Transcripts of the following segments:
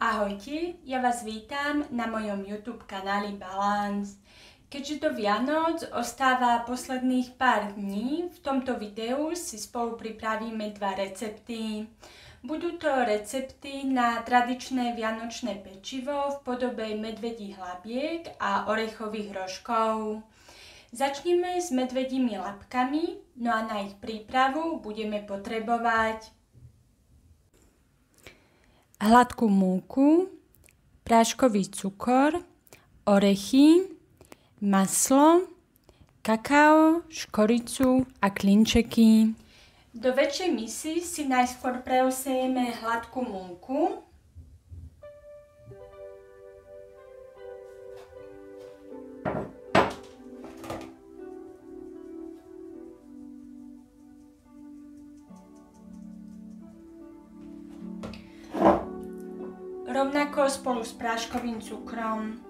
Ahojte, ja vás vítam na mojom YouTube kanáli Balance. Keďže do Vianoc ostáva posledných pár dní, v tomto videu si spolu pripravíme dva recepty. Budú to recepty na tradičné vianočné pečivo v podobe medvedích labiek a orechových rožkov. Začneme s medvedími labkami, no a na ich prípravu budeme potrebovať hladkú múku, práškový cukor, orechy, maslo, kakao, škoricu a klinčeky. Do väčšej misy si najskôr preosejeme hladkú múku. Rovnako spolu s práškovým cukrom.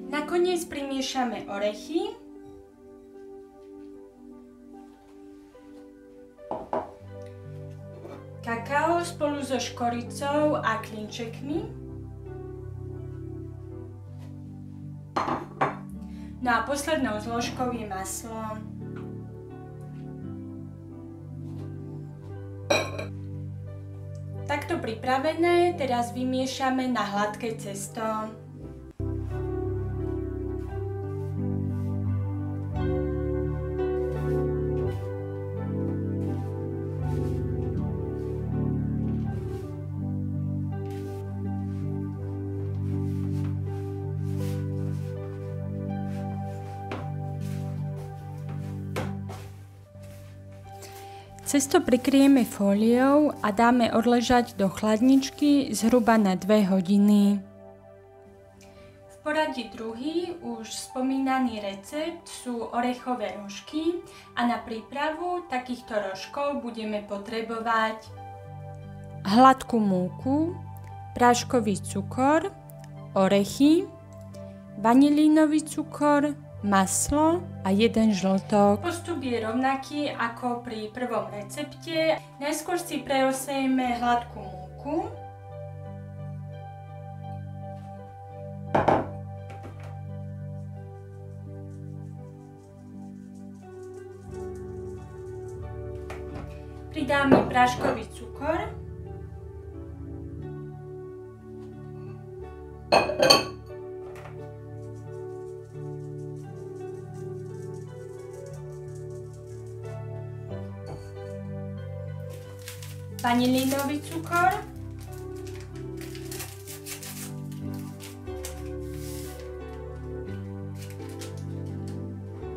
Nakoniec primiešame orechy. Kakao spolu so škoricou a klinčekmi. No a poslednou zložkou je maslo. Takto pripravené teraz vymiešame na hladké cesto. Cesto prikryjeme fóliou a dáme odležať do chladničky zhruba na 2 hodiny. V poradí druhý už spomínaný recept sú orechové rožky a na prípravu takýchto rožkov budeme potrebovať hladkú múku, práškový cukor, orechy, vanilínový cukor, maslo a 1 žltok. Postup je rovnaký ako pri prvom recepte. Najskôr si preosejeme hladkú múku. Pridáme práškový cukor. Vanilínový cukor,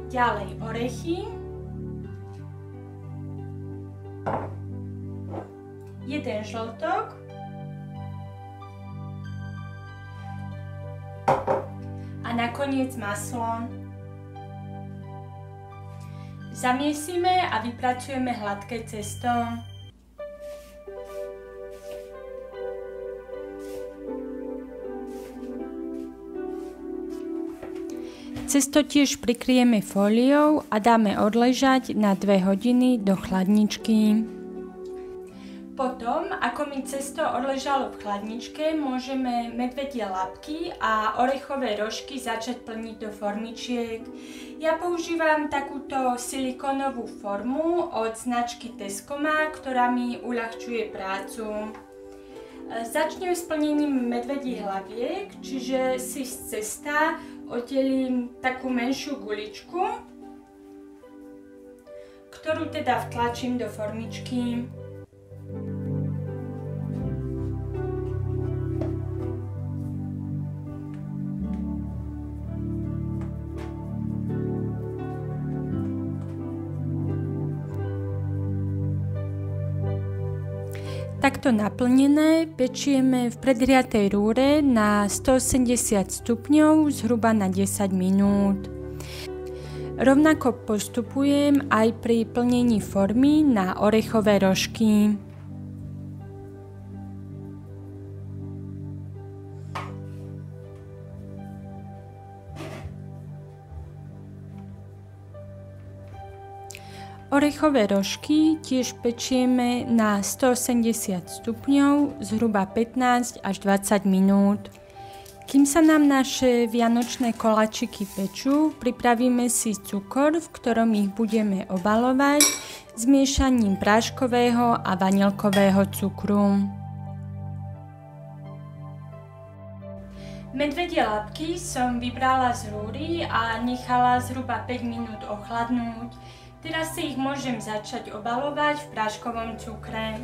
ďalej orechy, 1 žltok a nakoniec maslo. Zamiesime a vypracujeme hladké cesto. Cesto tiež prikryjeme fóliou a dáme odležať na 2 hodiny do chladničky. Potom, ako mi cesto odležalo v chladničke, môžeme medvedie labky a orechové rožky začať plniť do formičiek. Ja používam takúto silikónovú formu od značky Tescoma, ktorá mi uľahčuje prácu. Začnem s plnením medvedích hlaviek, čiže si z cesta oddelím takú menšiu guličku, ktorú teda vtlačím do formičky. Takto naplnené pečieme v predhriatej rúre na 180 stupňov zhruba na 10 minút. Rovnako postupujem aj pri plnení formy na orechové rožky. Orechové rožky tiež pečieme na 180 stupňov zhruba 15 až 20 minút. Kým sa nám naše vianočné koláčiky pečú, pripravíme si cukor, v ktorom ich budeme obalovať zmiešaním práškového a vanilkového cukru. Medvedie labky som vybrala z rúry a nechala zhruba 5 minút ochladnúť. Teraz si ich môžem začať obalovať v práškovom cukre.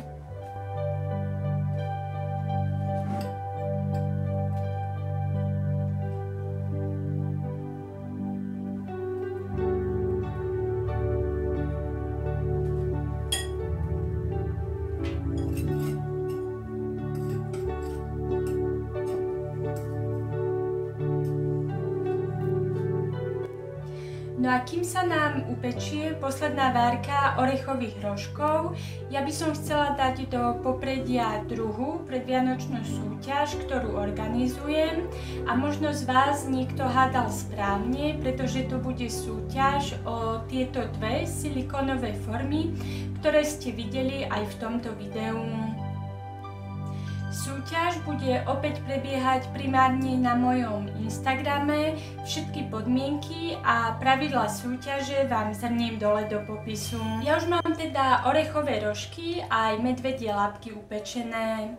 No a kým sa nám upečie posledná várka orechových rožkov, ja by som chcela dať do popredia druhú predvianočnú súťaž, ktorú organizujem, a možno z vás niekto hádal správne, pretože to bude súťaž o tieto dve silikónové formy, ktoré ste videli aj v tomto videu. Súťaž bude opäť prebiehať primárne na mojom Instagrame. Všetky podmienky a pravidlá súťaže vám zhrniem dole do popisu. Ja už mám teda orechové rožky a aj medvedie labky upečené.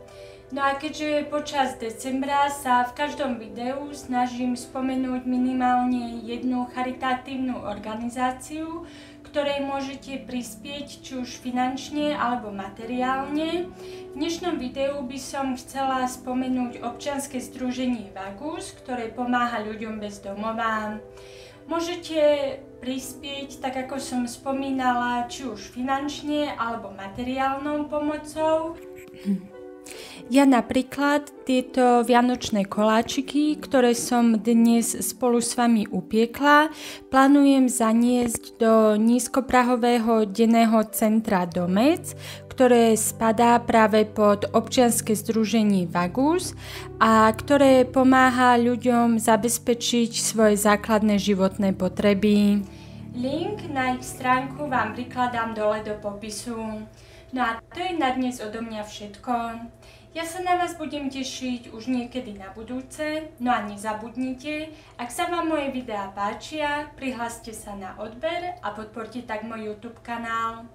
No a keďže počas decembra sa v každom videu snažím spomenúť minimálne jednu charitatívnu organizáciu, ktorej môžete prispieť či už finančne alebo materiálne. V dnešnom videu by som chcela spomenúť občianske združenie Vagus, ktoré pomáha ľuďom bez domova. Môžete prispieť, tak ako som spomínala, či už finančne alebo materiálnou pomocou. Ja napríklad tieto vianočné koláčiky, ktoré som dnes spolu s vami upiekla, plánujem zaniesť do nízkoprahového denného centra Domec, ktoré spadá práve pod občianske združenie Vagus a ktoré pomáha ľuďom zabezpečiť svoje základné životné potreby. Link na ich stránku vám prikladám dole do popisu. No a to je na dnes odo mňa všetko. Ja sa na vás budem tešiť už niekedy na budúce, no a nezabudnite, ak sa vám moje videá páčia, prihláste sa na odber a podporte tak môj YouTube kanál.